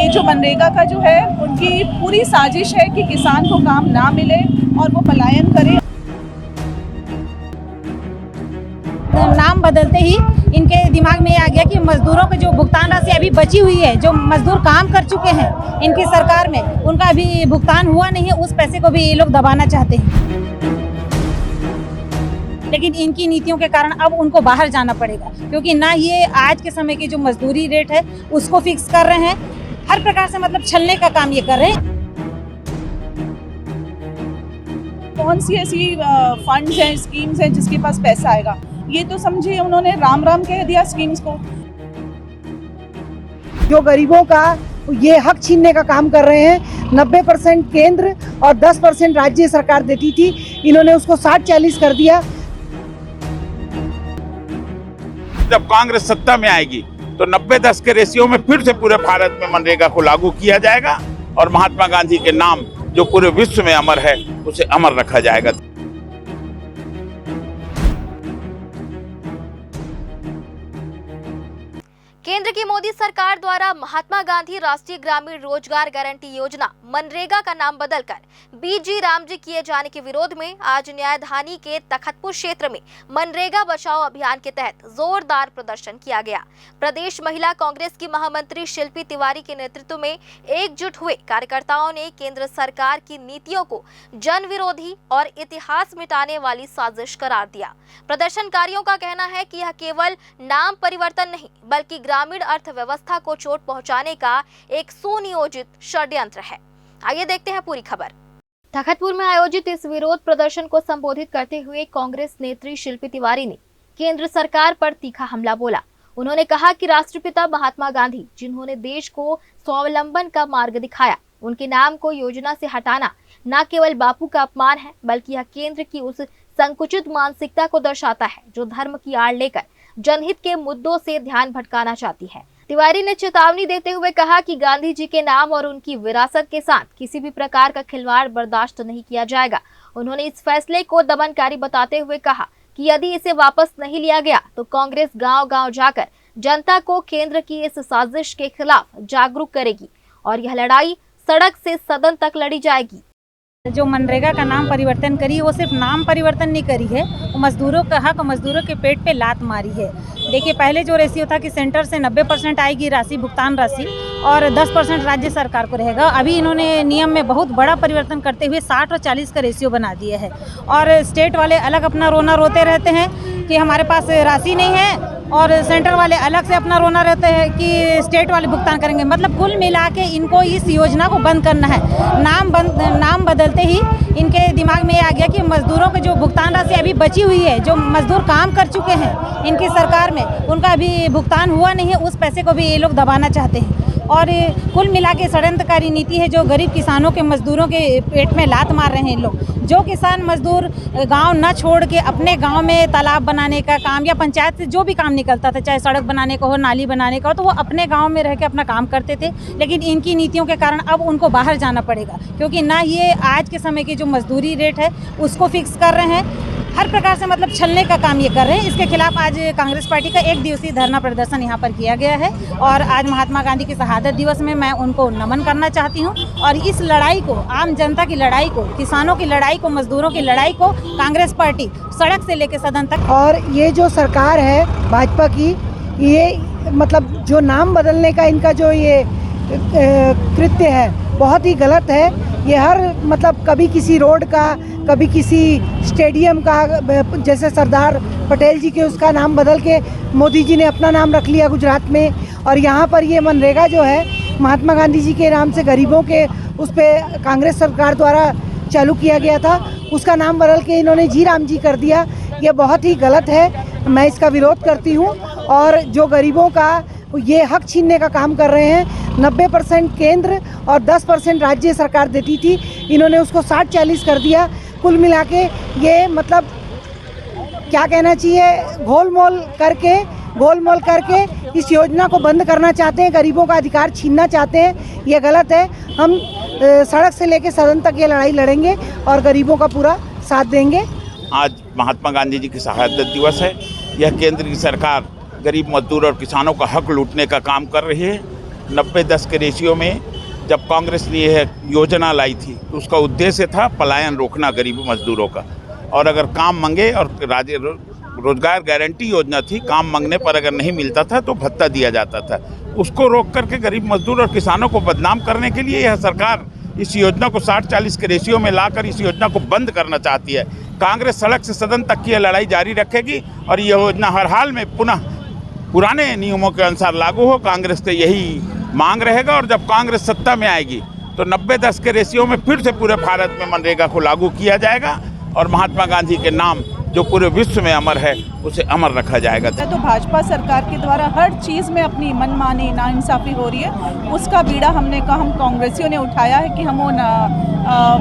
ये जो मनरेगा का जो है उनकी पूरी साजिश है कि किसान को काम ना मिले और वो पलायन करे। नाम बदलते ही इनके दिमाग में आ गया कि मजदूरों की जो भुगतान राशि अभी बची हुई है, जो मजदूर काम कर चुके हैं इनकी सरकार में, उनका अभी भुगतान हुआ नहीं है, उस पैसे को भी ये लोग दबाना चाहते हैं। लेकिन इनकी नीतियों के कारण अब उनको बाहर जाना पड़ेगा, क्योंकि ना ये आज के समय की जो मजदूरी रेट है उसको फिक्स कर रहे हैं, हर प्रकार से मतलब छलने का काम ये कर रहे हैं। कौन सी ऐसी फंड्स हैं, स्कीम्स हैं जिसके पास पैसा आएगा, ये तो समझिए उन्होंने राम राम कह दिया स्कीम्स को। जो गरीबों का ये हक छीनने का काम कर रहे हैं, 90% केंद्र और 10% राज्य सरकार देती थी, इन्होंने उसको 60-40 कर दिया। जब कांग्रेस सत्ता में आएगी तो 90-10 के रेशियो में फिर से पूरे भारत में मनरेगा को लागू किया जाएगा और महात्मा गांधी के नाम जो पूरे विश्व में अमर है उसे अमर रखा जाएगा। केंद्र की मोदी सरकार द्वारा महात्मा गांधी राष्ट्रीय ग्रामीण रोजगार गारंटी योजना मनरेगा का नाम बदलकर बीजी रामजी किए जाने के विरोध में आज न्यायधानी के तखतपुर क्षेत्र में मनरेगा बचाओ अभियान के तहत जोरदार प्रदर्शन किया गया। प्रदेश महिला कांग्रेस की महामंत्री शिल्पी तिवारी के नेतृत्व में एकजुट हुए कार्यकर्ताओं ने केंद्र सरकार की नीतियों को जन विरोधी और इतिहास मिटाने वाली साजिश करार दिया। प्रदर्शनकारियों का कहना है कि यह केवल नाम परिवर्तन नहीं बल्कि ग्रामीण अर्थव्यवस्था को चोट पहुंचाने का एक सुनियोजित षड्यंत्र है। आइए देखते हैं पूरी खबर। तखतपुर में आयोजित इस विरोध प्रदर्शन को संबोधित करते हुए कांग्रेस नेत्री शिल्पी तिवारी ने केंद्र सरकार पर तीखा हमला बोला। उन्होंने कहा कि राष्ट्रपिता महात्मा गांधी जिन्होंने देश को स्वावलंबन का मार्ग दिखाया, उनके नाम को योजना से हटाना न केवल बापू का अपमान है बल्कि यह केंद्र की उस संकुचित मानसिकता को दर्शाता है जो धर्म की आड़ लेकर जनहित के मुद्दों से ध्यान भटकाना चाहती है। तिवारी ने चेतावनी देते हुए कहा कि गांधी जी के नाम और उनकी विरासत के साथ किसी भी प्रकार का खिलवाड़ बर्दाश्त नहीं किया जाएगा। उन्होंने इस फैसले को दमनकारी बताते हुए कहा कि यदि इसे वापस नहीं लिया गया तो कांग्रेस गांव-गांव जाकर जनता को केंद्र की इस साजिश के खिलाफ जागरूक करेगी और यह लड़ाई सड़क से सदन तक लड़ी जाएगी। जो मनरेगा का नाम परिवर्तन करी, वो सिर्फ नाम परिवर्तन नहीं करी है, वो मजदूरों का हक, मजदूरों के पेट पे लात मारी है। देखिए, पहले जो रेशियो था कि सेंटर से 90% आएगी राशि, भुगतान राशि, और 10% राज्य सरकार को रहेगा। अभी इन्होंने नियम में बहुत बड़ा परिवर्तन करते हुए 60 और 40 का रेशियो बना दिया है और स्टेट वाले अलग अपना रोना रोते रहते हैं कि हमारे पास राशि नहीं है और सेंटर वाले अलग से अपना रोना रहते हैं कि स्टेट वाले भुगतान करेंगे। मतलब कुल मिला के इनको इस योजना को बंद करना है। नाम बदलते ही इनके दिमाग में आ गया कि मजदूरों की जो भुगतान राशि अभी बची हुई है, जो मजदूर काम कर चुके हैं इनकी सरकार में, उनका अभी भुगतान हुआ नहीं है, उस पैसे को भी ये लोग दबाना चाहते हैं। और कुल मिला के षड्यंत्रकारी नीति है जो गरीब किसानों के, मजदूरों के पेट में लात मार रहे हैं इन लोग। जो किसान मजदूर गांव न छोड़ के अपने गांव में तालाब बनाने का काम या पंचायत से जो भी काम निकलता था, चाहे सड़क बनाने का हो, नाली बनाने का हो, तो वो अपने गांव में रह के अपना काम करते थे। लेकिन इनकी नीतियों के कारण अब उनको बाहर जाना पड़ेगा, क्योंकि ना ये आज के समय की जो मजदूरी रेट है उसको फिक्स कर रहे हैं, हर प्रकार से मतलब छलने का काम ये कर रहे हैं। इसके खिलाफ आज कांग्रेस पार्टी का 1 दिवसीय धरना प्रदर्शन यहाँ पर किया गया है और आज महात्मा गांधी के शहादत दिवस में मैं उनको नमन करना चाहती हूँ और इस लड़ाई को, आम जनता की लड़ाई को, किसानों की लड़ाई को, मजदूरों की लड़ाई को कांग्रेस पार्टी सड़क से लेकर सदन तक। और ये जो सरकार है भाजपा की, ये मतलब जो नाम बदलने का इनका जो ये कृत्य है बहुत ही गलत है। ये हर मतलब कभी किसी रोड का, कभी किसी स्टेडियम का, जैसे सरदार पटेल जी के उसका नाम बदल के मोदी जी ने अपना नाम रख लिया गुजरात में। और यहाँ पर ये मनरेगा जो है महात्मा गांधी जी के नाम से गरीबों के उस पर कांग्रेस सरकार द्वारा चालू किया गया था, उसका नाम बदल के इन्होंने जी राम जी कर दिया। ये बहुत ही गलत है, मैं इसका विरोध करती हूँ। और जो गरीबों का ये हक छीनने का काम कर रहे हैं, 90% केंद्र और 10% राज्य सरकार देती थी, इन्होंने उसको 60-40 कर दिया। कुल मिला के ये मतलब क्या कहना चाहिए, गोलमोल करके इस योजना को बंद करना चाहते हैं, गरीबों का अधिकार छीनना चाहते हैं। ये गलत है। हम सड़क से लेकर सदन तक ये लड़ाई लड़ेंगे और गरीबों का पूरा साथ देंगे। आज महात्मा गांधी जी की शहादत दिवस है। यह केंद्र की सरकार गरीब, मजदूर और किसानों का हक लूटने का काम कर रही है 90-10 के रेशियो में जब कांग्रेस ने यह योजना लाई थी तो उसका उद्देश्य था पलायन रोकना गरीब मजदूरों का। और अगर काम मांगे, और रोजगार गारंटी योजना थी, काम मांगने पर अगर नहीं मिलता था तो भत्ता दिया जाता था। उसको रोक करके गरीब मजदूर और किसानों को बदनाम करने के लिए यह सरकार इस योजना को 60-40 के रेशियो में लाकर इस योजना को बंद करना चाहती है। कांग्रेस सड़क से सदन तक की यह लड़ाई जारी रखेगी और यह योजना हर हाल में पुनः पुराने नियमों के अनुसार लागू हो। कांग्रेस का यही मांग रहेगा और जब कांग्रेस सत्ता में आएगी तो 90-10 के रेशियो में फिर से पूरे भारत में मनरेगा को लागू किया जाएगा और महात्मा गांधी के नाम जो पूरे विश्व में अमर है उसे अमर रखा जाएगा। तो भाजपा सरकार के द्वारा हर चीज़ में अपनी मनमानी नाइंसाफ़ी हो रही है, उसका बीड़ा हमने कहा हम कांग्रेसियों ने उठाया है कि हम वो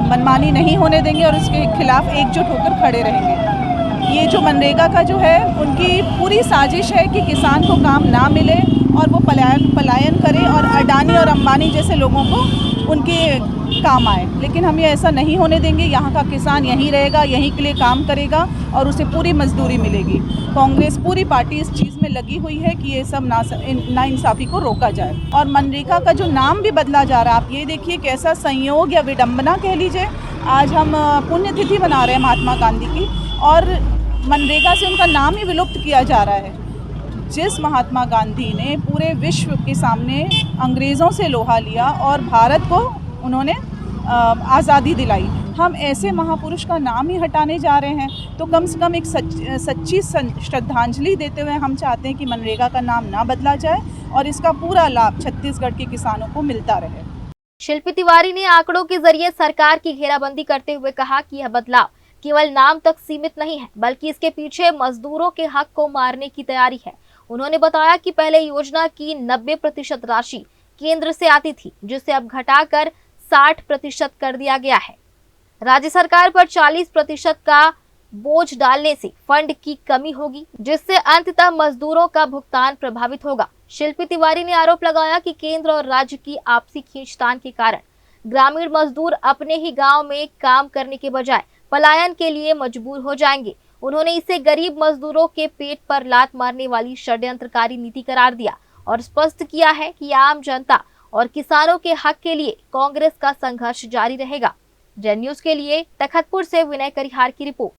मनमानी नहीं होने देंगे और उसके खिलाफ एकजुट होकर खड़े रहेंगे। ये जो मनरेगा का जो है उनकी पूरी साजिश है कि किसान को काम ना मिले और वो पलायन करे और अडानी और अंबानी जैसे लोगों को उनके काम आए, लेकिन हम ये ऐसा नहीं होने देंगे। यहाँ का किसान यहीं रहेगा, यहीं के लिए काम करेगा और उसे पूरी मजदूरी मिलेगी। कांग्रेस पूरी पार्टी इस चीज़ में लगी हुई है कि ये सब नाइंसाफ़ी को रोका जाए। और मनरेगा का जो नाम भी बदला जा रहा है, आप ये देखिए कैसा संयोग या विडंबना कह लीजिए। आज हम पुण्यतिथि मना रहे हैं महात्मा गांधी की और मनरेगा से उनका नाम ही विलुप्त किया जा रहा है। जिस महात्मा गांधी ने पूरे विश्व के सामने अंग्रेज़ों से लोहा लिया और भारत को उन्होंने आज़ादी दिलाई, हम ऐसे महापुरुष का नाम ही हटाने जा रहे हैं। तो कम से कम एक सच्ची श्रद्धांजलि देते हुए हम चाहते हैं कि मनरेगा का नाम ना बदला जाए और इसका पूरा लाभ छत्तीसगढ़ के किसानों को मिलता रहे। शिल्पी तिवारी ने आंकड़ों के जरिए सरकार की घेराबंदी करते हुए कहा कि यह बदलाव केवल नाम तक सीमित नहीं है, बल्कि इसके पीछे मजदूरों के हक को मारने की तैयारी है। उन्होंने बताया कि पहले योजना की 90% राशि केंद्र से आती थी, जिसे अब घटाकर 60% कर दिया गया है। राज्य सरकार पर 40% का बोझ डालने से फंड की कमी होगी, जिससे अंततः मजदूरों का भुगतान प्रभावित होगा। शिल्पी तिवारी ने आरोप लगाया कि केंद्र और राज्य की आपसी खींचतान के कारण ग्रामीण मजदूर अपने ही गांव में काम करने के बजाय पलायन के लिए मजबूर हो जाएंगे। उन्होंने इसे गरीब मजदूरों के पेट पर लात मारने वाली षड्यंत्रकारी नीति करार दिया और स्पष्ट किया है कि आम जनता और किसानों के हक के लिए कांग्रेस का संघर्ष जारी रहेगा। जन न्यूज के लिए तखतपुर से विनय करिहार की रिपोर्ट।